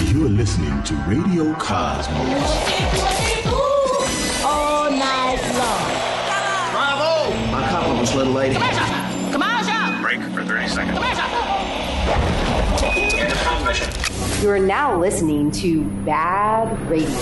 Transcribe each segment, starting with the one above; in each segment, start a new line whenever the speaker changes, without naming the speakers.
You're listening to Radio Cosmos.
All night long.
Bravo!
My compliments, little lady.
Commercial!
Break for 30 seconds.
Commercial!
Transmission.
You are now listening to BaaD Radio.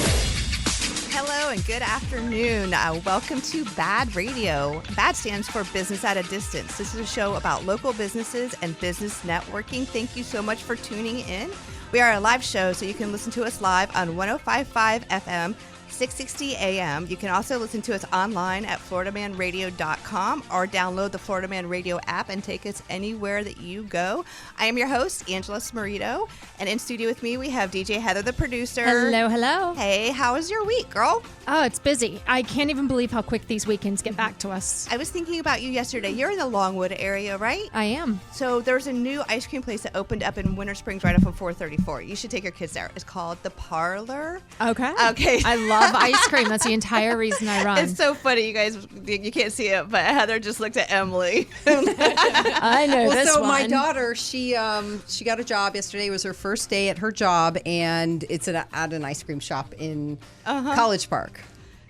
Hello and good afternoon. Welcome to BaaD Radio. BaaD stands for Business at a Distance. This is a show about local businesses and business networking. Thank you so much for tuning in. We are a live show, so you can listen to us live on 105.5 FM, 660 AM. You can also listen to us online at floridamanradio.com or download the Florida Man Radio app and take us anywhere that you go. I am your host, Angela SMARRITO, and in studio with me we have DJ Heather, the producer.
Hello, hello.
Hey, how was your week, girl?
Oh, it's busy. I can't even believe how quick these weekends get back to us.
I was thinking about you yesterday. You're in the Longwood area, right?
I am.
So there's a new ice cream place that opened up in Winter Springs right off of 434. You should take your kids there. It's called The Parlor.
Okay.
Okay.
I love ice cream. That's the entire reason I run.
It's so funny, you guys. You can't see it, but Heather just looked at Emily.
I know this
so
one.
my daughter, she got a job yesterday. It was her first day at her job, and it's at an ice cream shop in College Park.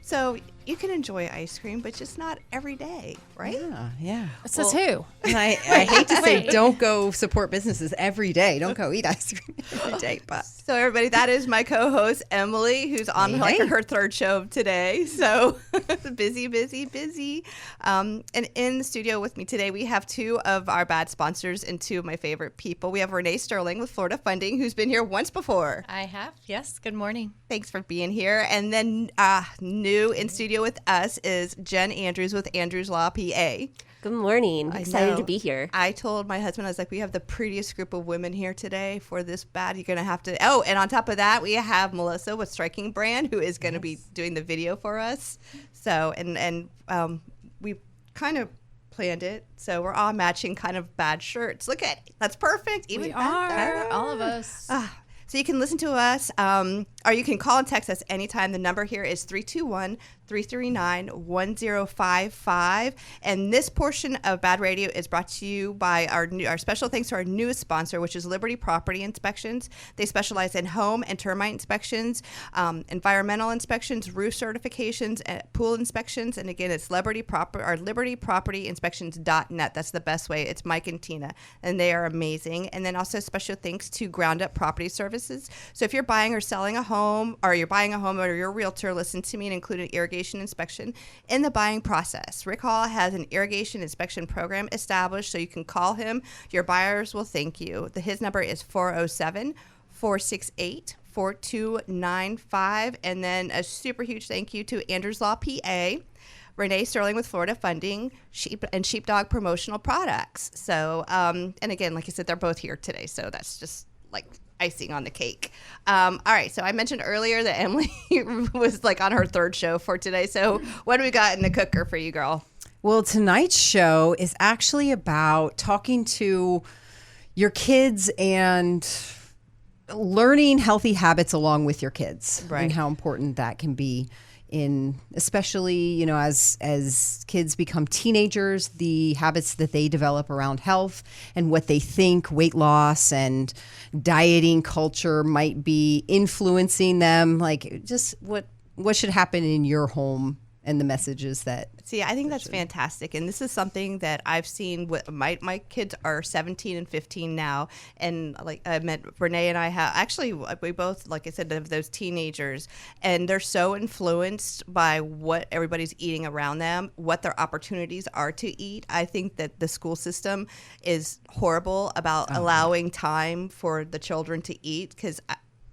So you can enjoy ice cream, but just not every day, right?
Yeah.
Says who?
And I hate to say, don't go support businesses every day. Don't go eat ice cream every day. But
So everybody, that is my co-host Emily, who's on her third show today. So busy. And in the studio with me today, we have two of our BaaD sponsors and two of my favorite people. We have Renee Sterling with Florida Funding, who's been here once before.
I have, yes. Good morning.
Thanks for being here. And then new in studio with us is Jen Andrews with Andrews LAW.P.A.
Good morning. Excited to be here.
I told my husband, I was like, we have the prettiest group of women here today for this BaaD. You're going to have to. Oh, and on top of that, we have Melissa with Striking Brand, who is going to be doing the video for us. So, and we kind of planned it. So we're all matching kind of BaaD shirts. Look at, that's perfect.
We are, all of us.
So you can listen to us, or you can call and text us anytime. The number here is 321-339-1055. And this portion of BaaD Radio is brought to you by our special thanks to our newest sponsor, which is Liberty Property Inspections. They specialize in home and termite inspections, environmental inspections, roof certifications, pool inspections. And again, it's libertypropertyinspections.net. That's the best way. It's Mike and Tina, and they are amazing. And then also special thanks to Ground Up Property Services. So if you're buying or selling a home, or you're a realtor, listen to me, and include an irrigation inspection in the buying process. Rick Hall has an irrigation inspection program established, so you can call him. Your buyers will thank you. His number is 407-468-4295. And then a super huge thank you to Andrews LAW.P.A., Renee Sterling with Florida Funding, Sheepdog Promotional Products. So, and again, like I said, they're both here today, so that's just like icing on the cake. All right, so I mentioned earlier that Emily was like on her third show for today. So what do we got in the cooker for you, girl?
well, tonight's show is actually about talking to your kids and learning healthy habits along with your kids,
right,
and how important that can be in, especially, you know, as kids become teenagers, the habits that they develop around health and what they think weight loss and dieting culture might be influencing them, like just what should happen in your home and the messages that.
See, I think that's fantastic. And this is something that I've seen with my kids are 17 and 15 now. And like I met Renee and I have actually, we both, like I said, have those teenagers, and they're so influenced by what everybody's eating around them, what their opportunities are to eat. I think that the school system is horrible about allowing time for the children to eat, because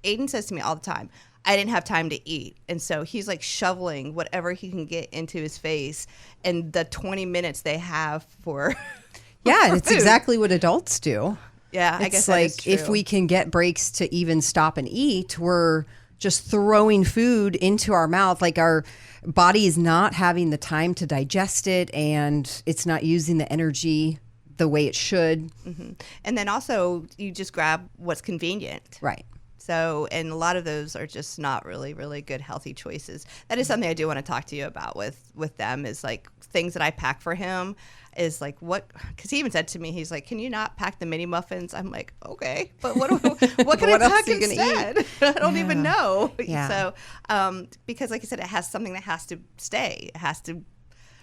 Aiden says to me all the time, I didn't have time to eat. And so he's like shoveling whatever he can get into his face in the 20 minutes they have for
Yeah, it's
food.
exactly what adults do.
Yeah, I
it's
guess
like
that is true.
if we can get breaks to even stop and eat, we're just throwing food into our mouth. Like our body is not having the time to digest it, and it's not using the energy the way it should.
Mm-hmm. And then also you just grab what's convenient.
Right.
So, and a lot of those are just not really, really good, healthy choices. That is something I do want to talk to you about with them, is like things that I pack for him is like what, because he even said to me, he's like, can you not pack the mini muffins? I'm like, okay, but what can I pack instead? I don't even know. Yeah. So, because like I said, it has something that has to stay. It has to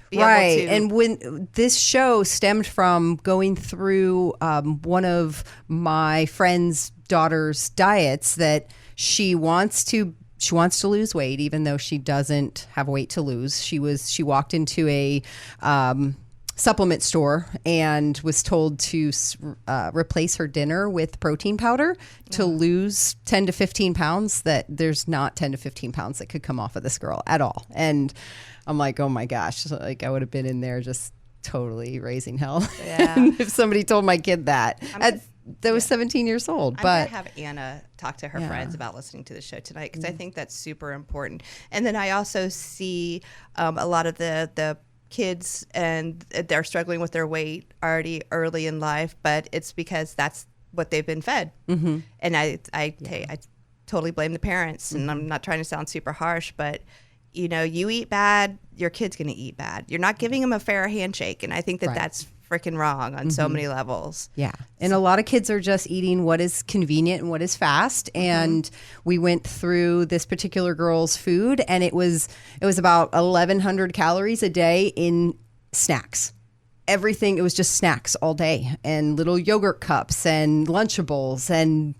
be
right.
able to.
And when this show stemmed from going through one of my friend's daughter's diets, that she wants to lose weight, even though she doesn't have weight to lose. She walked into a supplement store and was told to replace her dinner with protein powder to lose 10 to 15 pounds. That there's not 10 to 15 pounds that could come off of this girl at all. And I'm like, oh my gosh, like I would have been in there just totally raising hell. Yeah. If somebody told my kid that. That was 17 years old.
I'm
but
going to have Anna talk to her friends about listening to the show tonight, because I think that's super important. And then I also see a lot of the kids, and they're struggling with their weight already early in life, but it's because that's what they've been fed. Mm-hmm. And I totally blame the parents, and I'm not trying to sound super harsh, but you know, you eat bad, your kid's going to eat bad. You're not giving them a fair handshake, and I think that that's freaking wrong on so many levels. Yeah.
And a lot of kids are just eating what is convenient and what is fast. And we went through this particular girl's food, and it was about 1,100 calories a day in snacks. Everything, it was just snacks all day, and little yogurt cups and Lunchables and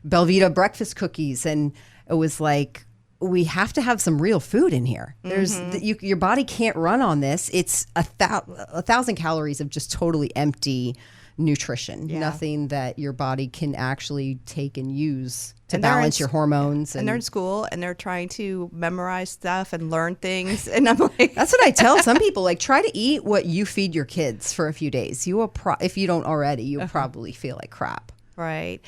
Belvita breakfast cookies. And it was like, we have to have some real food in here. There's your body can't run on this. It's 1,000 calories of just totally empty nutrition. Yeah. Nothing that your body can actually take and use to balance your hormones.
And they're in school, and they're trying to memorize stuff and learn things. And I'm like,
that's what I tell some people. Like, try to eat what you feed your kids for a few days. You will, if you don't already, you'll probably feel like crap.
Right.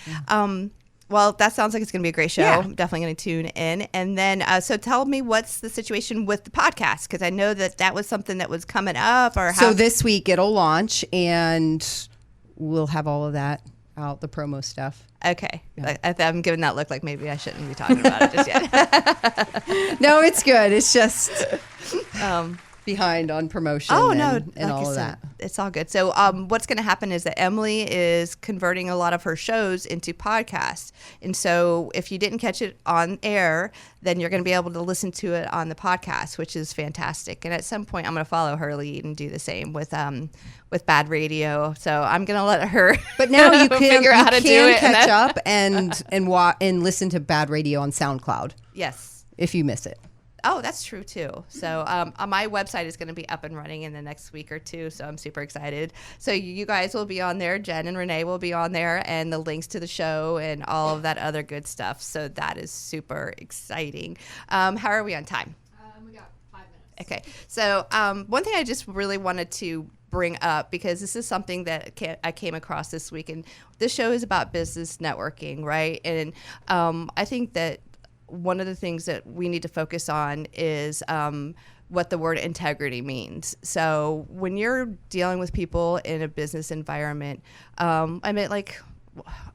Well, that sounds like it's going to be a great show. Yeah. I'm definitely going to tune in. And then, so tell me, what's the situation with the podcast? Because I know that was something that was coming up.
So this week it'll launch, and we'll have all of that out, the promo stuff.
Okay. Yeah. I'm giving that look like maybe I shouldn't be talking about it just yet.
No, it's good. It's just behind on promotion and like all of that.
It's all good. So what's going to happen is that Emily is converting a lot of her shows into podcasts. And so if you didn't catch it on air, then you're going to be able to listen to it on the podcast, which is fantastic. And at some point, I'm going to follow her lead and do the same with BaaD Radio. So I'm going to let her
But now you can figure out how to do it. Catch up and listen to BaaD Radio on SoundCloud.
Yes.
If you miss it.
Oh, that's true too. So my website is going to be up and running in the next week or two, so I'm super excited. So you guys will be on there. Jen and Renee will be on there, and the links to the show and all of that other good stuff. So that is super exciting. How are we on time?
We got 5 minutes.
Okay. So one thing I just really wanted to bring up, because this is something that I came across this week, and this show is about business networking, right? And I think that one of the things that we need to focus on is what the word integrity means. So when you're dealing with people in a business environment, I mean, like,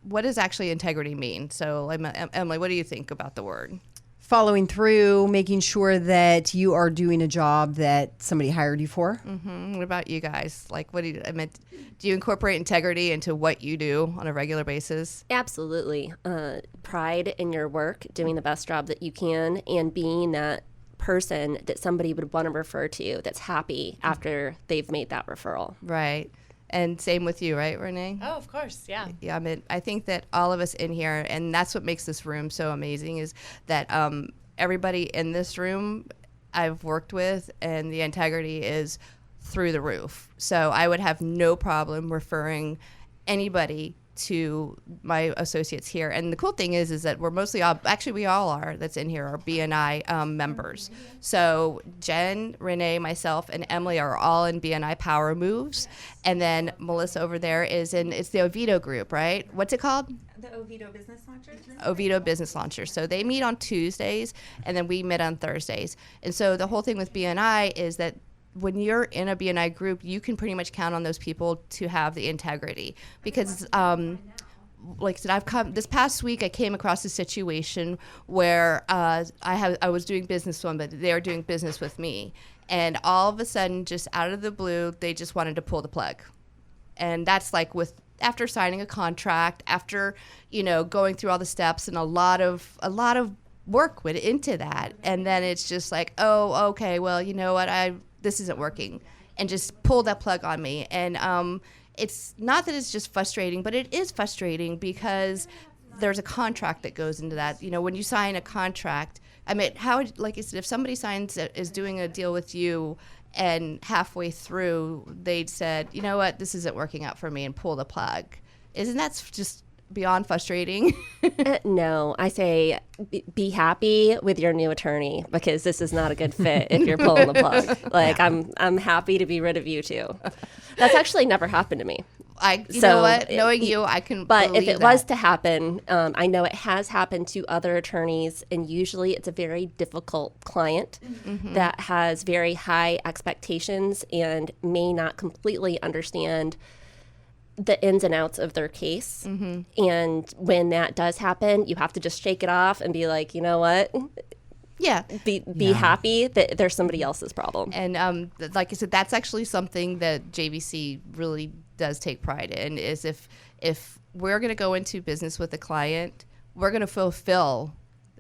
what does actually integrity mean? So Emily, what do you think about the word?
Following through, making sure that you are doing a job that somebody hired you for.
Mm-hmm. What about you guys? Like, what do you incorporate integrity into what you do on a regular basis?
Absolutely. Pride in your work, doing the best job that you can, and being that person that somebody would want to refer to that's happy after they've made that referral.
Right. And same with you, right, Renee?
Oh, of course, yeah.
Yeah, I mean, I think that all of us in here, and that's what makes this room so amazing, is that everybody in this room I've worked with, and the integrity is through the roof. So I would have no problem referring anybody to my associates here. And the cool thing is that we're mostly all, actually we all are that's in here, are BNI members. So Jen, Renee, myself, and Emily are all in BNI Power Moves. And then Melissa over there it's the Oviedo group, right? What's it called?
The Oviedo Business Launchers.
Oviedo Business Launchers. So they meet on Tuesdays, and then we meet on Thursdays. And so the whole thing with BNI is that when you're in a BNI group, you can pretty much count on those people to have the integrity, because like I said, this past week. I came across a situation where I was doing business with them, but they were doing business with me, and all of a sudden, just out of the blue, they just wanted to pull the plug, and that's like after signing a contract, after going through all the steps, and a lot of work went into that, and then it's just like, oh, okay, well, you know what, this isn't working, and just pull that plug on me, and it's not that it's just frustrating, but it is frustrating because there's a contract that goes into that. When you sign a contract, I mean, like I said, if somebody is doing a deal with you and halfway through they'd said, you know what, this isn't working out for me, and pull the plug, isn't that just beyond frustrating?
No, I say be happy with your new attorney, because this is not a good fit if you're pulling the plug. Like, I'm happy to be rid of you too. That's actually never happened to me.
You know what? Knowing you, I can.
But
believe
if it was to happen, I know it has happened to other attorneys, and usually it's a very difficult client that has very high expectations and may not completely understand the ins and outs of their case. And when that does happen, you have to just shake it off and be like, you know what?
Yeah.
Be happy that there's somebody else's problem.
And like I said, that's actually something that JVC really does take pride in, is if we're going to go into business with a client, we're going to fulfill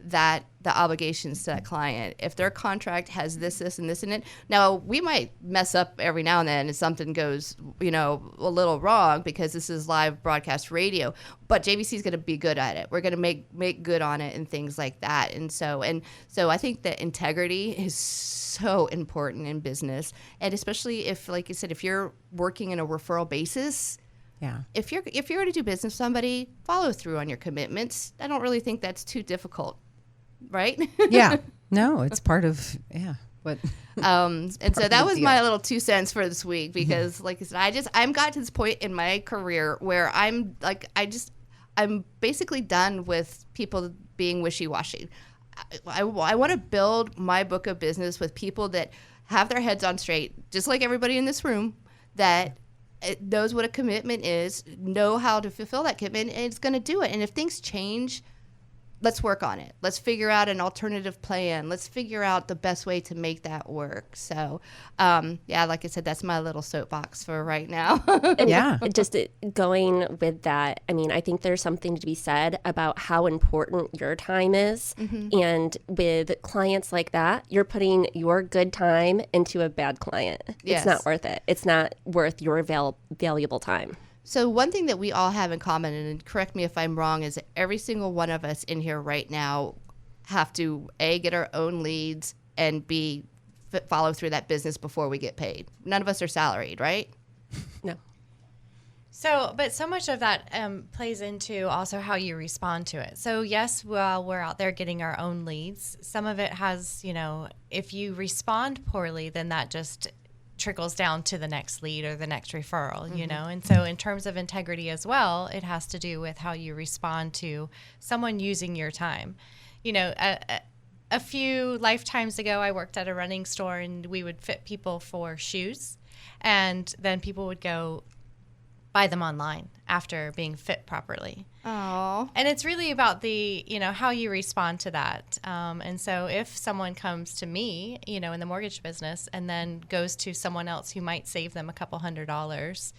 the obligations to that client. If their contract has this, and this in it, now we might mess up every now and then if something goes, a little wrong, because this is live broadcast radio, but JVC is going to be good at it. We're going to make good on it and things like that. And so I think that integrity is so important in business, and especially if, like I said, if you're working in a referral basis.
Yeah.
If you're going to do business with somebody, follow through on your commitments. I don't really think that's too difficult, right?
Yeah. No, it's part of what.
And so that was my little 2 cents for this week, because like I said, I'm got to this point in my career where I'm basically done with people being wishy-washy. I want to build my book of business with people that have their heads on straight, just like everybody in this room, that knows what a commitment is, know how to fulfill that commitment, and it's going to do it. And if things change, let's work on it. Let's figure out an alternative plan. Let's figure out the best way to make that work. So, like I said, that's my little soapbox for right now.
And just going with that, I mean, I think there's something to be said about how important your time is. And with clients like that, you're putting your good time into a bad client.
Yes.
It's not worth it. It's not worth your valuable time.
So one thing that we all have in common, and correct me if I'm wrong, is that every single one of us in here right now have to, A, get our own leads, and B, follow through that business before we get paid. None of us are salaried, right?
No.
But so much of that plays into also how you respond to it. So yes, while we're out there getting our own leads, some of it has, if you respond poorly, then that just trickles down to the next lead or the next referral, And so in terms of integrity as well, it has to do with how you respond to someone using your time. A few lifetimes ago, I worked at a running store, and we would fit people for shoes, and then people would go buy them online after being fit properly.
Oh.
And it's really about the, how you respond to that. And so if someone comes to me, in the mortgage business, and then goes to someone else who might save them a couple $100s,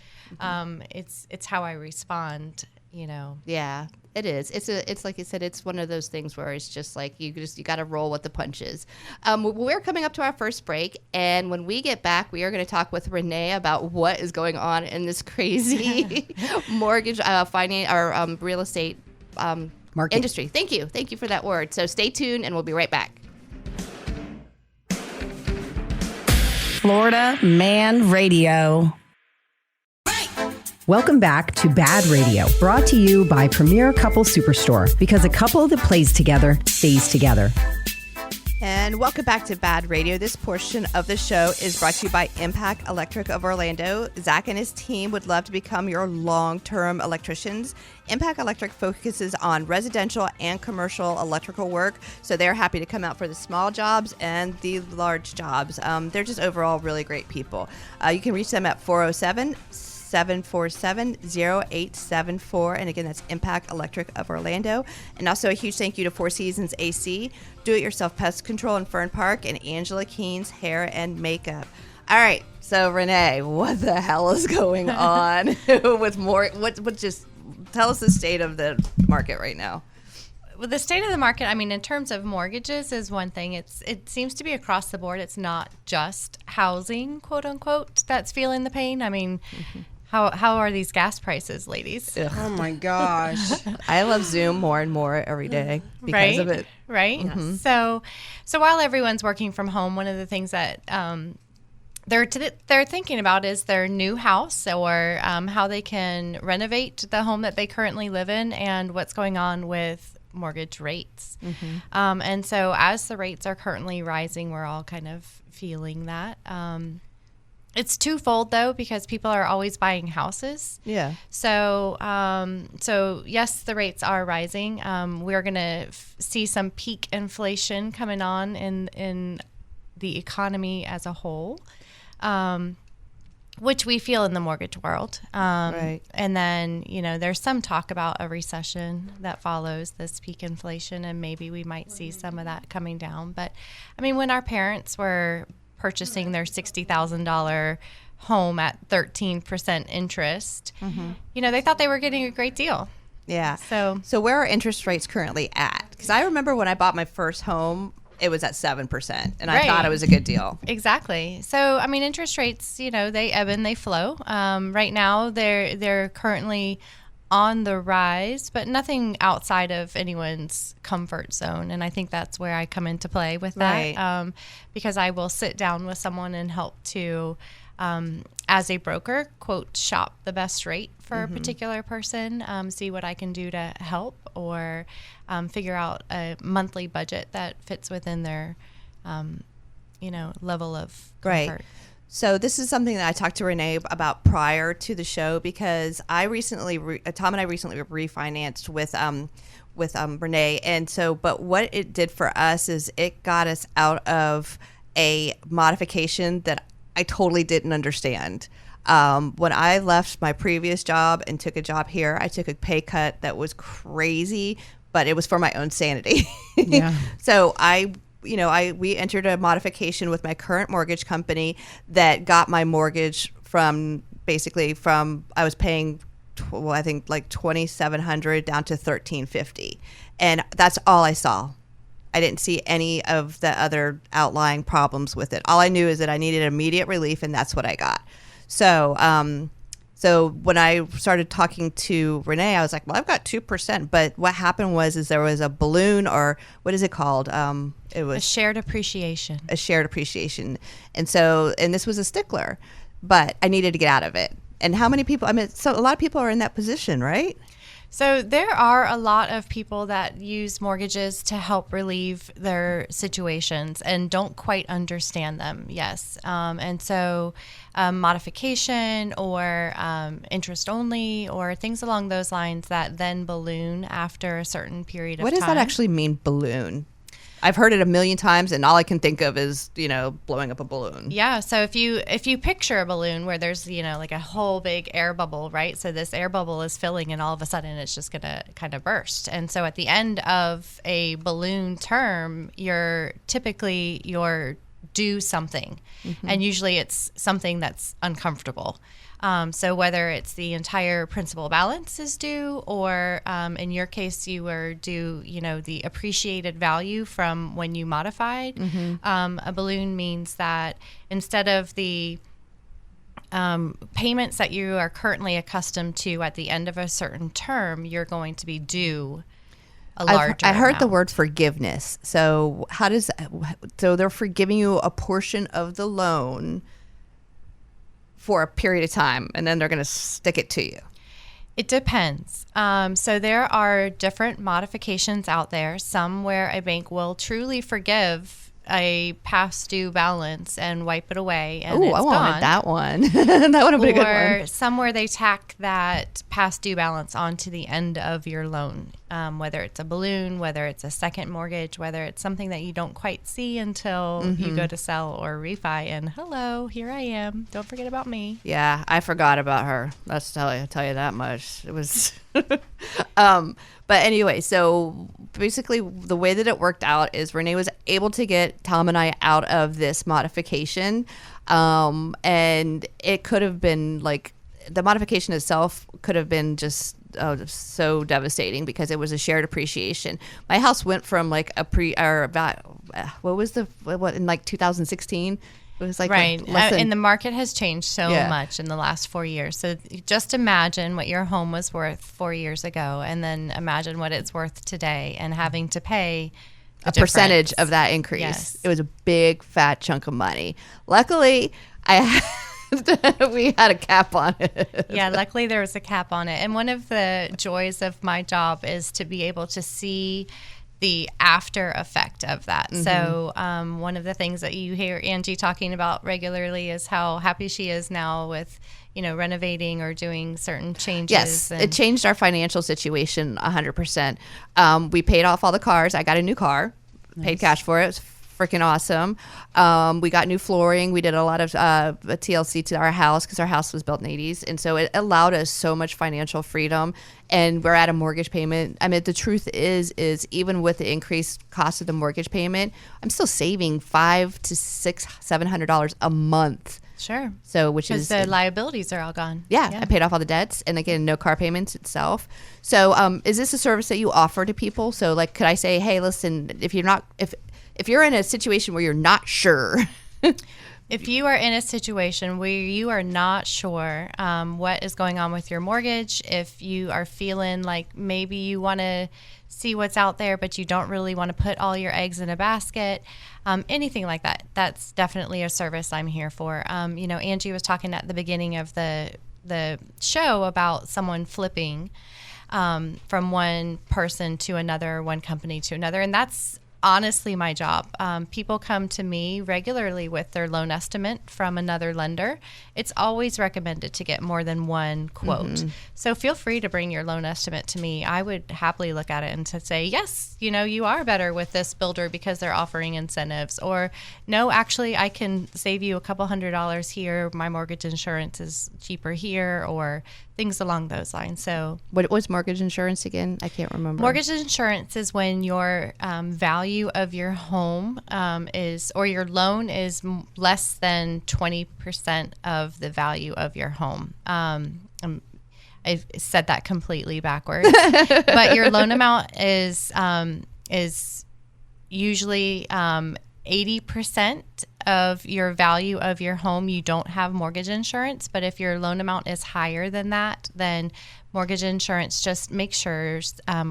it's how I respond,
Yeah, it is. It's like you said, it's one of those things where it's just like you got to roll with the punches. We're coming up to our first break, and when we get back, we are going to talk with Renee about what is going on in this crazy mortgage finance or real estate
market
industry. Thank you for that word. So stay tuned, and we'll be right back.
Florida Man Radio.
Welcome back to BaaD Radio, brought to you by Premier Couple Superstore, because a couple that plays together stays together.
And welcome back to BaaD Radio. This portion of the show is brought to you by Impact Electric of Orlando. Zach and his team would love to become your long-term electricians. Impact Electric focuses on residential and commercial electrical work, so they're happy to come out for the small jobs and the large jobs. They're just overall really great people. You can reach them at 407 747-0874. And again, that's Impact Electric of Orlando. And also a huge thank you to Four Seasons AC, Do-It-Yourself Pest Control in Fern Park, and Angela Keen's Hair and Makeup. All right, so Renee, what the hell is going on with more? Just tell us the state of the market right now.
Well, the state of the market, I mean, in terms of mortgages is one thing. It seems to be across the board. It's not just housing, quote unquote, that's feeling the pain. I mean, how are these gas prices, ladies?
Ugh. Oh my gosh.
I love Zoom more and more every day because of it.
Right. Mm-hmm. So while everyone's working from home, one of the things that they're thinking about is their new house, or how they can renovate the home that they currently live in, and what's going on with mortgage rates. Mm-hmm. And so as the rates are currently rising, we're all kind of feeling that. It's twofold though, because people are always buying houses. Yeah. So yes, the rates are rising. We're going to see some peak inflation coming on in the economy as a whole. Which we feel in the mortgage world. Right. And then, there's some talk about a recession that follows this peak inflation, and maybe we might see some of that coming down. But, I mean, when our parents were purchasing their $60,000 home at 13% interest, they thought they were getting a great deal.
Yeah. So where are interest rates currently at? Because I remember when I bought my first home, it was at 7%, and I thought it was a good deal.
Exactly. So, I mean, interest rates, they ebb and they flow. Right now, they're currently on the rise, but nothing outside of anyone's comfort zone. And I think that's where I come into play with that, because I will sit down with someone and help to, as a broker, quote, shop the best rate for a particular person, see what I can do to help, or figure out a monthly budget that fits within their, level of comfort.
Right. So this is something that I talked to Renee about prior to the show, because I recently, Tom and I recently refinanced with Renee, and so, but what it did for us is it got us out of a modification that I totally didn't understand. When I left my previous job and took a job here, I took a pay cut that was crazy, but it was for my own sanity. Yeah. So we entered a modification with my current mortgage company that got my mortgage from I was paying, I think like $2,700 down to $1,350, and that's all I saw. I didn't see any of the other outlying problems with it. All I knew is that I needed immediate relief, and that's what I got. So when I started talking to Renee, I was like, well, I've got 2%. But what happened was there was a balloon, or what is it called? It was
a shared appreciation.
And this was a stickler, but I needed to get out of it. And how many people, so a lot of people are in that position, right?
So there are a lot of people that use mortgages to help relieve their situations and don't quite understand them. Yes. And so modification or interest only or things along those lines that then balloon after a certain period of time.
What does that actually mean, balloon? I've heard it a million times, and all I can think of is, blowing up a balloon.
Yeah. So if you picture a balloon where there's, like a whole big air bubble, right? So this air bubble is filling, and all of a sudden it's just going to kind of burst. And so at the end of a balloon term, you're due something. Mm-hmm. And usually it's something that's uncomfortable. So whether it's the entire principal balance is due, or in your case, you were due, the appreciated value from when you modified. Mm-hmm. A balloon means that instead of the payments that you are currently accustomed to at the end of a certain term, you're going to be due a larger
I heard
amount.
the word forgiveness. So so they're forgiving you a portion of the loan for a period of time, and then they're going to stick it to you.
It depends. So there are different modifications out there, some where a bank will truly forgive a past due balance and wipe it away, and
Oh,
it's
I
gone.
wanted that one. That would have been a good
Or
one.
somewhere they tack that past due balance onto the end of your loan, whether it's a balloon, whether it's a second mortgage, whether it's something that you don't quite see until you go to sell or refi, and hello, here I am. Don't forget about me.
Yeah, I forgot about her. Let's tell you that much. It was, but anyway, so basically the way that it worked out is Renee was able to get Tom and I out of this modification, and it could have been like the modification itself could have been just so devastating because it was a shared appreciation. My house went from like what in like 2016. It was like
right.
less than,
And the market has changed so
Yeah.
much in the last 4 years. So just imagine what your home was worth 4 years ago, and then imagine what it's worth today, and having to pay
a percentage
difference.
of that increase.
Yes.
It was a big fat chunk of money. Luckily, we had a cap on it.
Yeah, luckily there was a cap on it. And one of the joys of my job is to be able to see the after effect of that. So one of the things that you hear Angie talking about regularly is how happy she is now with, renovating or doing certain changes.
Yes, it changed our financial situation 100%. We paid off all the cars. I got a new car, paid cash for it. It was freaking awesome. We got new flooring. We did a lot of TLC to our house because our house was built in the 80s. And so it allowed us so much financial freedom. And we're at a mortgage payment. I mean, the truth is even with the increased cost of the mortgage payment, I'm still saving $500 to $700 a month.
Sure.
So, which
Because
is
the liabilities are all gone.
yeah, I paid off all the debts, and again, no car payments itself. So, is this a service that you offer to people? So, like, could I say, hey, listen, if you're in a situation where you're not sure,
if you are in a situation where you are not sure what is going on with your mortgage, if you are feeling like maybe you want to see what's out there, but you don't really want to put all your eggs in a basket, anything like that, that's definitely a service I'm here for. Angie was talking at the beginning of the show about someone flipping from one person to another, one company to another, and that's honestly my job. People come to me regularly with their loan estimate from another lender. It's always recommended to get more than one quote. So feel free to bring your loan estimate to me. I would happily look at it and to say, yes, you are better with this builder because they're offering incentives, or no, actually I can save you a couple $100 here. My mortgage insurance is cheaper here, or things along those lines. So
what was mortgage insurance again? I can't remember.
Mortgage insurance is when your value of your home or your loan is less than 20% of the value of your home. I said that completely backwards, but your loan amount is usually 80% of your value of your home. You don't have mortgage insurance, but if your loan amount is higher than that, then mortgage insurance just makes sure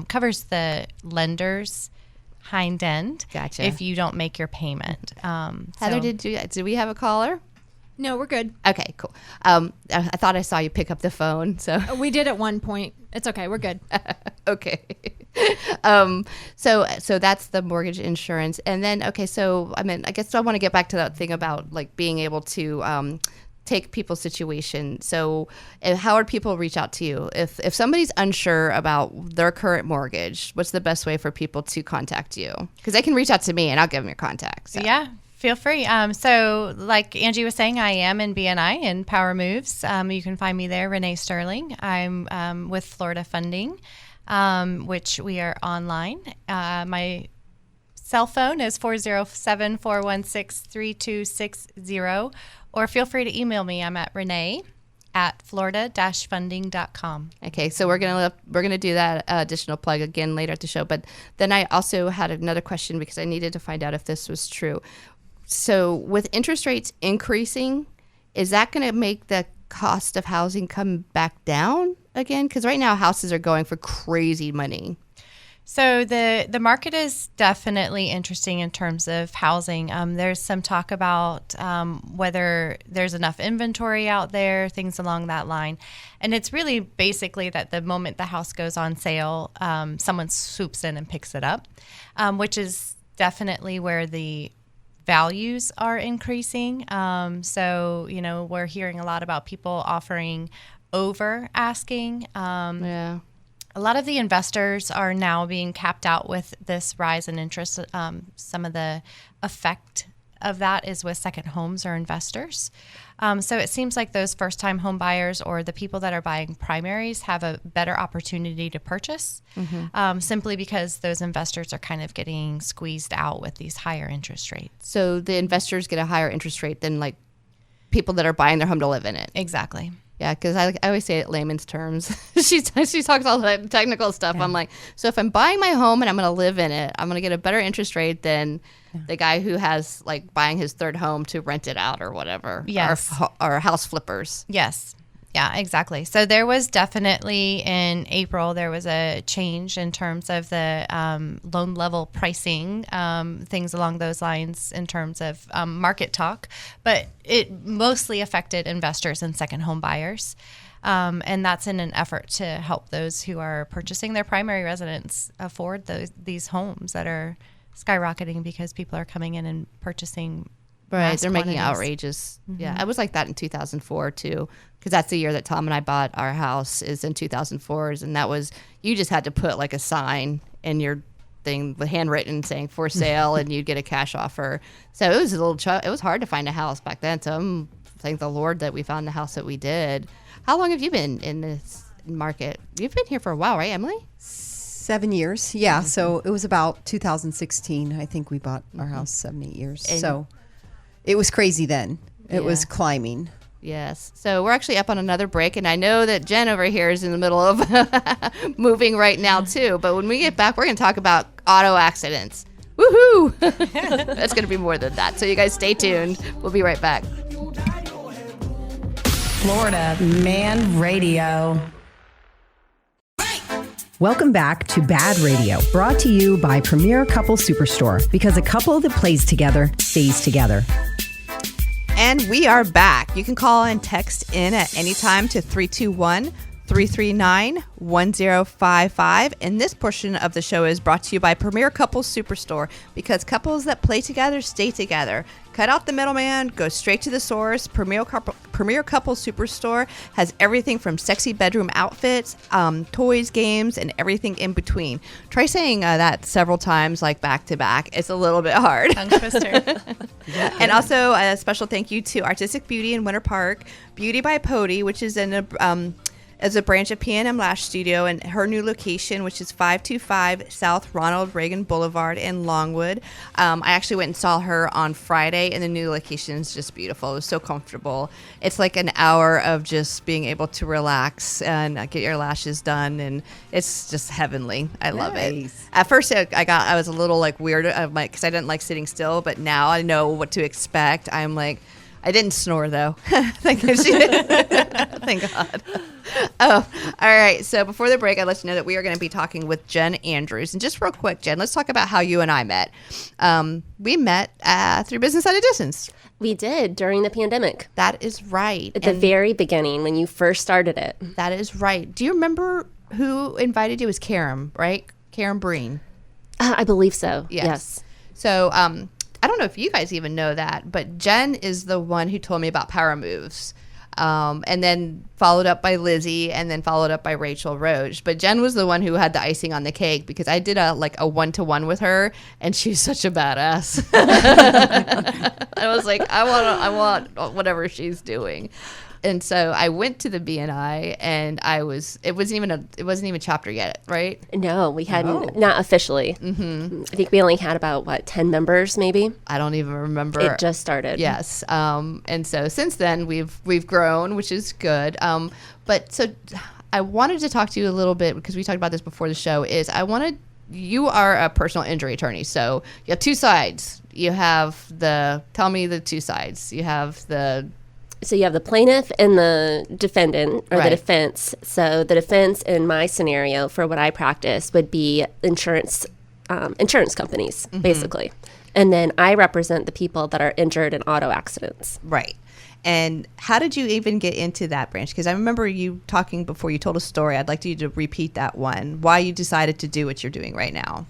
covers the lender's hind end.
Gotcha.
If you don't make your payment.
Heather, did we have a caller?
No, we're good.
Okay, cool. I thought I saw you pick up the phone, so
We did at one point. It's okay. We're good.
okay. So that's the mortgage insurance, and then so I guess I want to get back to that thing about like being able to take people's situation. So how would people reach out to you if somebody's unsure about their current mortgage? What's the best way for people to contact you? Because they can reach out to me, and I'll give them your contact. So.
Yeah. Feel free. So like Angie was saying, I am in BNI and Power Moves. You can find me there, Renee Sterling. I'm with Florida Funding, which we are online. My cell phone is 407-416-3260, or feel free to email me. I'm at renee@florida-funding.com.
Okay, so we're gonna do that additional plug again later at the show. But then I also had another question because I needed to find out if this was true. So with interest rates increasing, is that going to make the cost of housing come back down again? Because right now houses are going for crazy money.
So the market is definitely interesting in terms of housing. There's some talk about whether there's enough inventory out there, things along that line. And it's really basically that the moment the house goes on sale, someone swoops in and picks it up, which is definitely where the values are increasing. So, we're hearing a lot about people offering over asking.
Yeah.
A lot of the investors are now being capped out with this rise in interest. Some of the effect of that is with second homes or investors. So it seems like those first-time home buyers or the people that are buying primaries have a better opportunity to purchase, simply because those investors are kind of getting squeezed out with these higher interest rates.
So the investors get a higher interest rate than like people that are buying their home to live in it.
Exactly.
Yeah, because I always say it layman's terms. she talks all the technical stuff. Yeah. I'm like, so if I'm buying my home and I'm going to live in it, I'm going to get a better interest rate than the guy who has like buying his third home to rent it out or whatever.
Yes.
Or house flippers.
Yes. Yeah, exactly. So there was definitely in April, there was a change in terms of the loan level pricing, things along those lines in terms of market talk, but it mostly affected investors and second home buyers. And that's in an effort to help those who are purchasing their primary residence afford these homes that are skyrocketing because people are coming in and purchasing.
Right, they're making outrageous. Yeah, it was like that in 2004 too, because that's the year that Tom and I bought our house is in 2004, and that was, you just had to put like a sign in your thing, handwritten, saying for sale, and you'd get a cash offer. So it was it was hard to find a house back then. So thank the Lord that we found the house that we did. How long have you been in this market? You've been here for a while, right, Emily?
7 years, yeah. So it was about 2016. I think we bought our house 7-8 years. And so it was crazy then. It was climbing.
Yes. So we're actually up on another break, and I know that Jen over here is in the middle of moving right now too. But when we get back, we're going to talk about auto accidents. Woohoo! That's going to be more than that. So you guys stay tuned. We'll be right back.
Florida Man Radio.
Welcome back to BaaD Radio, brought to you by Premier Couple Superstore, because a couple that plays together stays together.
And we are back. You can call and text in at any time to 321-339-1055. And this portion of the show is brought to you by Premier Couple Superstore, because couples that play together stay together. Cut out the middleman, go straight to the source. Premier Couple Superstore has everything from sexy bedroom outfits, toys, games, and everything in between. Try saying that several times, like back to back. It's a little bit hard.
Tongue twister.
And also a special thank you to Artistic Beauty in Winter Park, Beauty by Pody, which is in as a branch of P&M Lash Studio, and her new location, which is 525 South Ronald Reagan Boulevard in Longwood. I actually went and saw her on Friday, and the new location is just beautiful. It was so comfortable. It's like an hour of just being able to relax and get your lashes done, and it's just heavenly. I love it. At first, I was a little like weird, because I didn't like sitting still, but now I know what to expect. I'm like, I didn't snore though. Thank God. Oh, all right. So before the break, I let you know that we are going to be talking with Jen Andrews. And just real quick, Jen, let's talk about how you and I met. We met through Business at a Distance.
We did during the pandemic.
That is right.
At the very beginning, when you first started it.
That is right. Do you remember who invited you? It was Karen, right? Karen Breen.
I believe so.
Yes. So, I don't know if you guys even know that, but Jen is the one who told me about Power Moves, and then followed up by Lizzie, and then followed up by Rachel Roche. But Jen was the one who had the icing on the cake, because I did a 1-to-1 with her, and she's such a badass. I was like, I want whatever she's doing. And so I went to the BNI, and it wasn't even chapter yet, right?
No, we hadn't, not officially. Mm-hmm. I think we only had about 10 members, maybe.
I don't even remember.
It just started.
Yes. And so since then we've grown, which is good. But so I wanted to talk to you a little bit, because we talked about this before the show. You are a personal injury attorney, so you have two sides. You have tell me the two sides.
So you have the plaintiff and the defendant, or the defense. So the defense in my scenario, for what I practice, would be insurance companies, basically. And then I represent the people that are injured in auto accidents.
Right. And how did you even get into that branch? Because I remember you talking before, you told a story. I'd like you to repeat that one, why you decided to do what you're doing right now.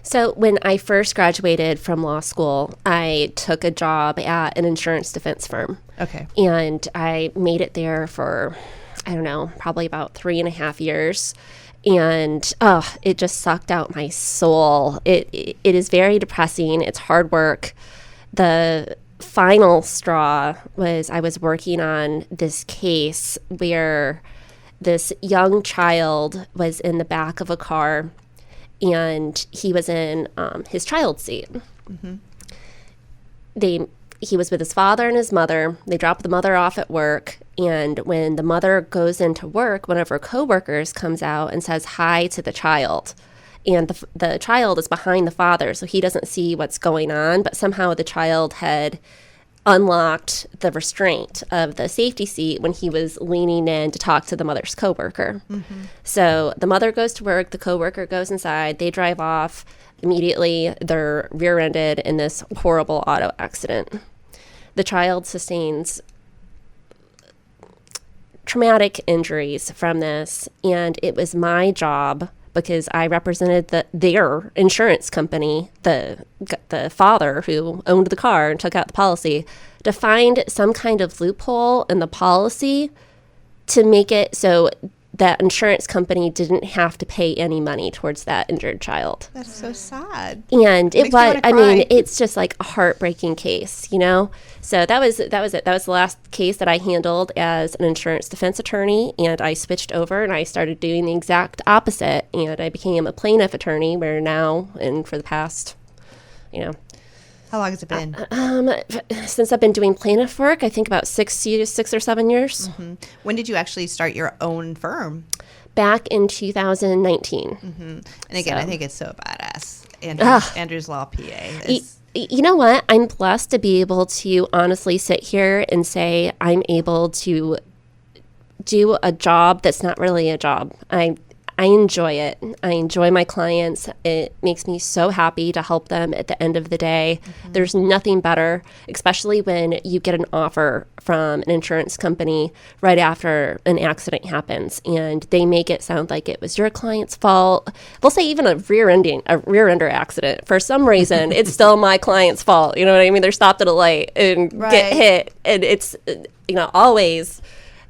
So when I first graduated from law school, I took a job at an insurance defense firm.
Okay.
And I made it there for, I don't know, probably about 3.5 years. And it just sucked out my soul. It is very depressing. It's hard work. The final straw was I was working on this case where this young child was in the back of a car and he was in his child seat.
Mm-hmm.
He was with his father and his mother. They dropped the mother off at work. And when the mother goes into work, one of her coworkers comes out and says hi to the child. And the child is behind the father, so he doesn't see what's going on. But somehow the child had unlocked the restraint of the safety seat when he was leaning in to talk to the mother's coworker.
Mm-hmm.
So the mother goes to work, the coworker goes inside, they drive off. Immediately, they're rear-ended in this horrible auto accident. The child sustains traumatic injuries from this, and it was my job, because I represented their insurance company, the father who owned the car and took out the policy, to find some kind of loophole in the policy to make it so that insurance company didn't have to pay any money towards that injured child.
That's so sad.
And it
Makes me
was,
wanna
I
cry.
mean, it's just like a heartbreaking case, you know? So that was it. That was the last case that I handled as an insurance defense attorney. And I switched over and I started doing the exact opposite. And I became a plaintiff attorney where now, and for the past, you know,
How long has it been?
since I've been doing plaintiff work, I think about 6 or 7 years.
Mm-hmm. When did you actually start your own firm?
Back in 2019.
Mm-hmm. And again,
So.
I think it's so badass. Andrew's LAW.P.A.
You know what? I'm blessed to be able to honestly sit here and say I'm able to do a job that's not really a job. I enjoy it. I enjoy my clients. It makes me so happy to help them at the end of the day. Mm-hmm. There's nothing better, especially when you get an offer from an insurance company right after an accident happens and they make it sound like it was your client's fault. They'll say even a rear ender accident. For some reason, it's still my client's fault. You know what I mean? They're stopped at a light and get hit. And it's, always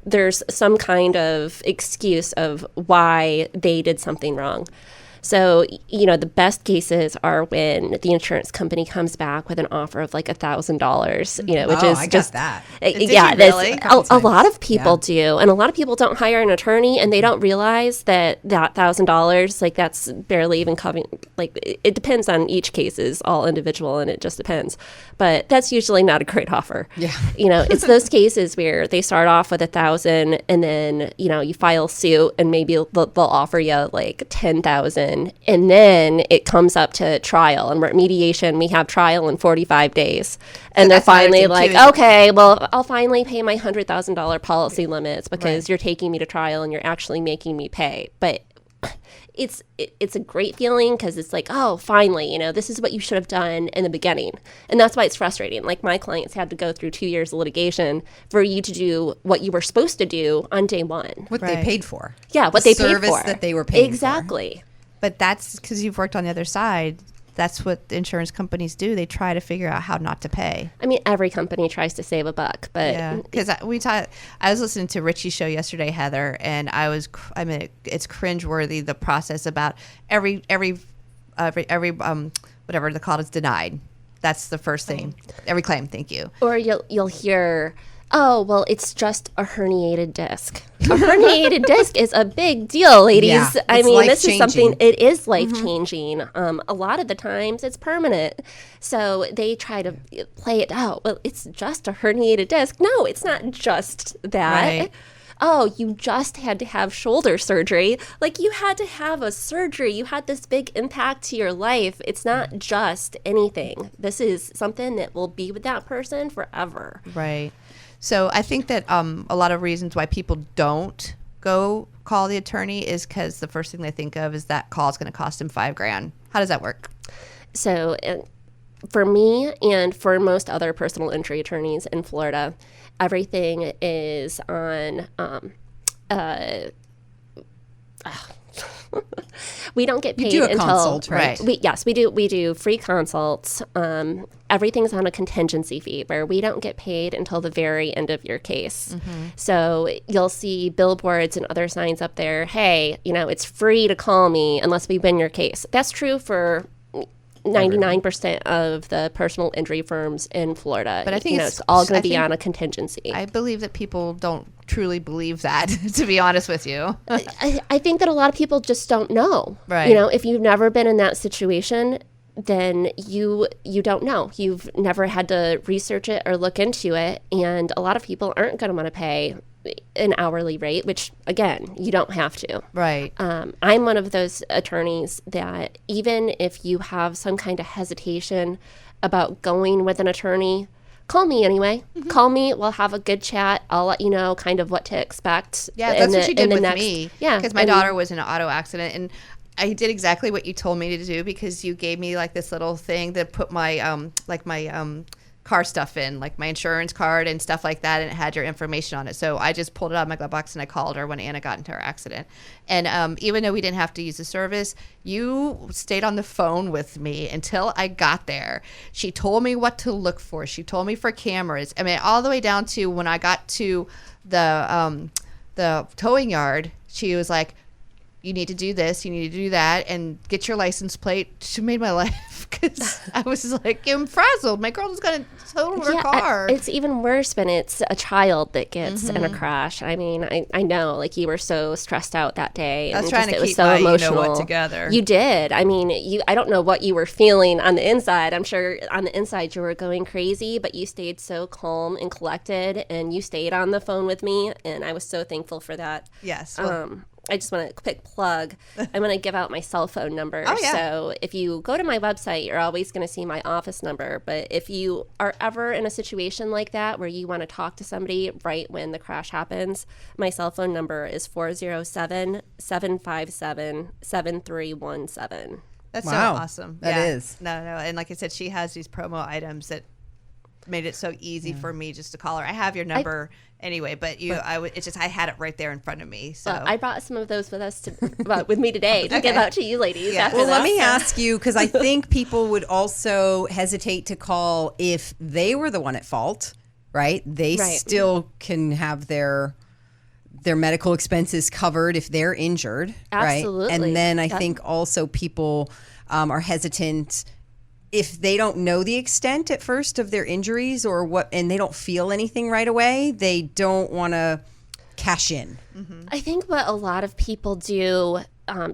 there's some kind of excuse of why they did something wrong. So, the best cases are when the insurance company comes back with an offer of like $1,000, which is
I
just
got that.
Really? A lot of people do, and a lot of people don't hire an attorney, and they don't realize that $1,000, like that's barely even covering. Like it depends on each case, is all individual, and it just depends. But that's usually not a great offer.
Yeah,
it's those cases where they start off with $1,000, and then you file suit, and maybe they'll offer you like $10,000. And then it comes up to trial, and we're at mediation. We have trial in 45 days. And they're finally like, okay, well, I'll finally pay my $100,000 policy limits because you're taking me to trial and you're actually making me pay. But it's a great feeling because it's like, oh, finally, this is what you should have done in the beginning. And that's why it's frustrating. Like my clients had to go through 2 years of litigation for you to do what you were supposed to do on day one.
What they paid for.
Yeah, what they paid for.
Service that they were paying
Exactly.
But that's because you've worked on the other side. That's what the insurance companies do. They try to figure out how not to pay.
I mean, every company tries to save a buck, but
because I was listening to Richie's show yesterday, Heather, and it's cringeworthy, the process about every whatever the call is denied. That's the first thing. Every claim. Thank you.
Or you'll hear, oh, well, it's just a herniated disc. A herniated disc is a big deal, ladies.
Yeah,
I mean, this is
life-changing.
something, it is life-changing. A lot of the times it's permanent. So they try to play it out. Well, it's just a herniated disc. No, it's not just that.
Right.
Oh, you just had to have shoulder surgery. Like you had to have a surgery. You had this big impact to your life. It's not just anything. This is something that will be with that person forever.
Right. So I think that a lot of reasons why people don't go call the attorney is because the first thing they think of is that call is going to cost them $5,000. How does that work?
So for me and for most other personal injury attorneys in Florida, everything is on We don't get paid
You do a
until
consult, right?
We do free consults. Everything's on a contingency fee where we don't get paid until the very end of your case. So you'll see billboards and other signs up there. Hey, it's free to call me unless we win your case. That's true for 99% of the personal injury firms in Florida. But I think it's all going to be on a contingency.
I believe that people don't truly believe that, to be honest with you.
I think that a lot of people just don't know.
Right.
If you've never been in that situation, then you don't know. You've never had to research it or look into it. And a lot of people aren't going to want to pay an hourly rate, which again, you don't have to.
Right.
I'm one of those attorneys that even if you have some kind of hesitation about going with an attorney, call me anyway. Call me. We'll have a good chat. I'll let you know kind of what to expect.
Yeah, that's what you did with me. Yeah. Because my daughter was in an auto accident, and I did exactly what you told me to do, because you gave me like this little thing to put my car stuff in, like my insurance card and stuff like that, and it had your information on it. So I just pulled it out of my glove box and I called her when Anna got into her accident. And even though we didn't have to use the service, you stayed on the phone with me until I got there. She told me what to look for. She told me for cameras. I mean, all the way down to when I got to the towing yard, she was like, you need to do this, you need to do that, and get your license plate. She made my life, because I was just like, I'm frazzled. My girl is going to total her car.
It's even worse when it's a child that gets in a crash. I mean, I know, like, you were so stressed out that day.
I was
and
trying
just,
to
it was
keep
so
my
emotional.
together.
You did. I mean, I don't know what you were feeling on the inside. I'm sure on the inside you were going crazy, but you stayed so calm and collected, and you stayed on the phone with me, and I was so thankful for that.
Yes.
I just want a quick plug. I'm going to give out my cell phone number.
Oh, yeah.
So if you go to my website, you're always going to see my office number. But if you are ever in a situation like that where you want to talk to somebody right when the crash happens, my cell phone number is 407-757-7317.
That's
Wow.
so awesome.
That is.
No. And like I said, she has these promo items that made it so easy for me just to call her. I have your number anyway, but it's just I had it right there in front of me. So
I brought some of those with us with me today to give out to you ladies.
Yeah.
After
Well,
this.
let me ask you, because I think people would also hesitate to call if they were the one at fault, right? They still can have their medical expenses covered if they're injured,
Absolutely.
right? And then I think also people are hesitant if they don't know the extent at first of their injuries or what, and they don't feel anything right away, they don't want to cash in.
I think what a lot of people do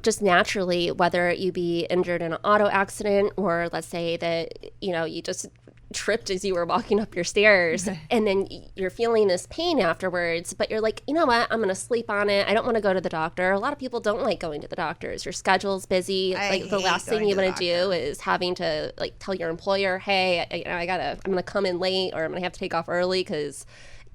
just naturally, whether you be injured in an auto accident or let's say that, you just tripped as you were walking up your stairs and then you're feeling this pain afterwards, but you're like, you know what, I'm going to sleep on it. I don't want to go to the doctor. A lot of people don't like going to the doctors. Your schedule's busy. Like the last thing you want to do is having to like tell your employer, hey, I'm going to come in late or I'm going to have to take off early because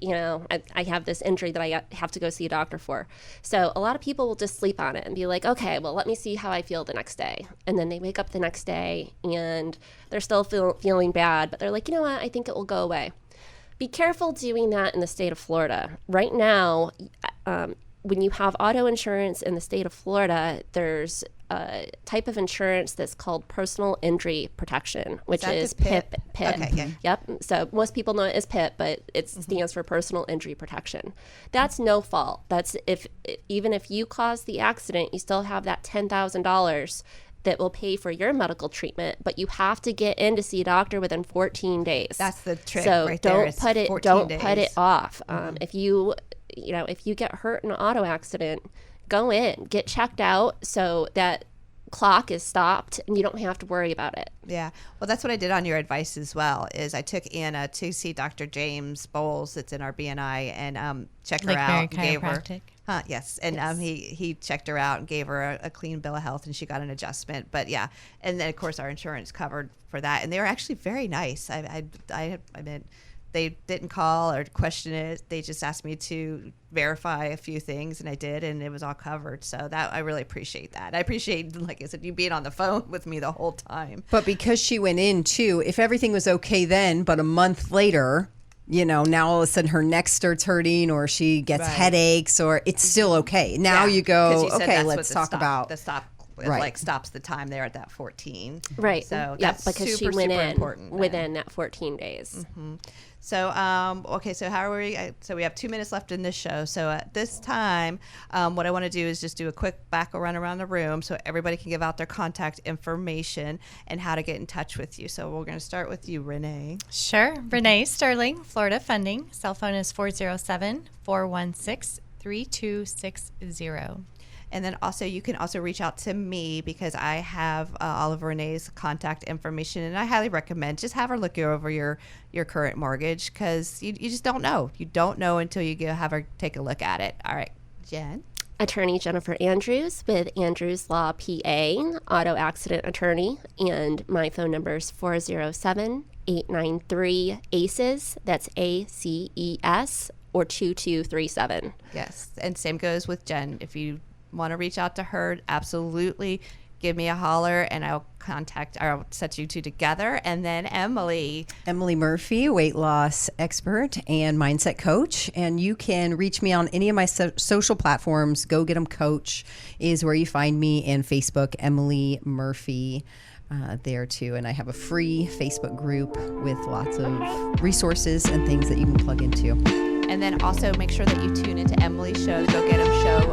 I have this injury that I have to go see a doctor for. So a lot of people will just sleep on it and be like, okay, well, let me see how I feel the next day. And then they wake up the next day and they're still feeling bad, but they're like, you know what, I think it will go away. Be careful doing that in the state of Florida. Right now, when you have auto insurance in the state of Florida, there's a type of insurance that's called personal injury protection, which is PIP.
Okay, yeah.
Yep. So most people know it as PIP, but it stands for personal injury protection. That's no fault. That's even if you caused the accident, you still have that $10,000 that will pay for your medical treatment, but you have to get in to see a doctor within 14 days.
That's the trick
so
right there.
Don't put it off. If you get hurt in an auto accident, go in, get checked out so that clock is stopped and you don't have to worry about it.
Yeah. Well, that's what I did on your advice as well, is I took Anna to see Dr. James Bowles, that's in our BNI, and checked her out. And gave her, yes. And yes. He checked her out and gave her a clean bill of health and she got an adjustment. But yeah. And then of course our insurance covered for that. And they were actually very nice. I mean, they didn't call or question it. They just asked me to verify a few things, and I did, and it was all covered. So that I really appreciate that. I appreciate, like I said, you being on the phone with me the whole time.
But because she went in too, if everything was okay then, but a month later, now all of a sudden her neck starts hurting or she gets headaches, or it's still okay. Now you go, okay, let's talk about
the stop. It
Right.
stops the time there at that 14.
Right.
So
that's
that's
because she went in
important
within that 14 days.
So, so how are we? So we have 2 minutes left in this show. So at this time, what I want to do is just do a quick back run around the room so everybody can give out their contact information and how to get in touch with you. So we're going to start with you, Renee.
Sure. Renee Sterling, Florida Funding. Cell phone is 407-416-3260.
And then also you can also reach out to me because I have all of Renee's contact information, and I highly recommend just have her look over your current mortgage because you just don't know. You don't know until you have her take a look at it. All right, Jen.
Attorney Jennifer Andrews with Andrews Law.P.A, auto accident attorney, and my phone number is 407-893-ACES. That's ACES, or 2237.
Yes, and same goes with Jen. If you want to reach out to her, absolutely give me a holler and I'll set you two together. And then Emily
Murphy, weight loss expert and mindset coach. And you can reach me on any of my social platforms. Go Get 'Em Coach is where you find me, and Facebook, Emily Murphy, there too. And I have a free Facebook group with lots of resources and things that you can plug into.
And then also make sure that you tune into Emily's show, the Go Get 'Em show.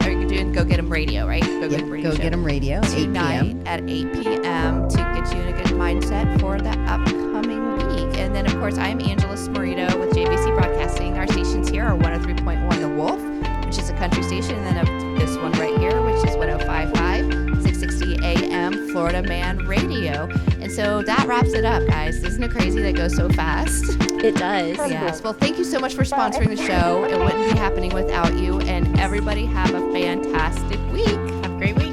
Are you doing Go Get 'Em Radio, right? Go Get 'Em Radio.
Go Get 'Em Radio, 8
Tonight
p.m.
at 8 p.m. to get you in a good mindset for the upcoming week. And then, of course, I'm Angela SMARRITO with JVC Broadcasting. Our stations here are 103.1 The Wolf, which is a country station, and then this one right here, which is 105.5, 660 AM, Florida Man Radio. And so that wraps it up, guys. Isn't it crazy that it goes so fast?
It does.
Yes. Well, thank you so much for sponsoring the show. It wouldn't be happening without you. And everybody have a fantastic week.
Have a great week.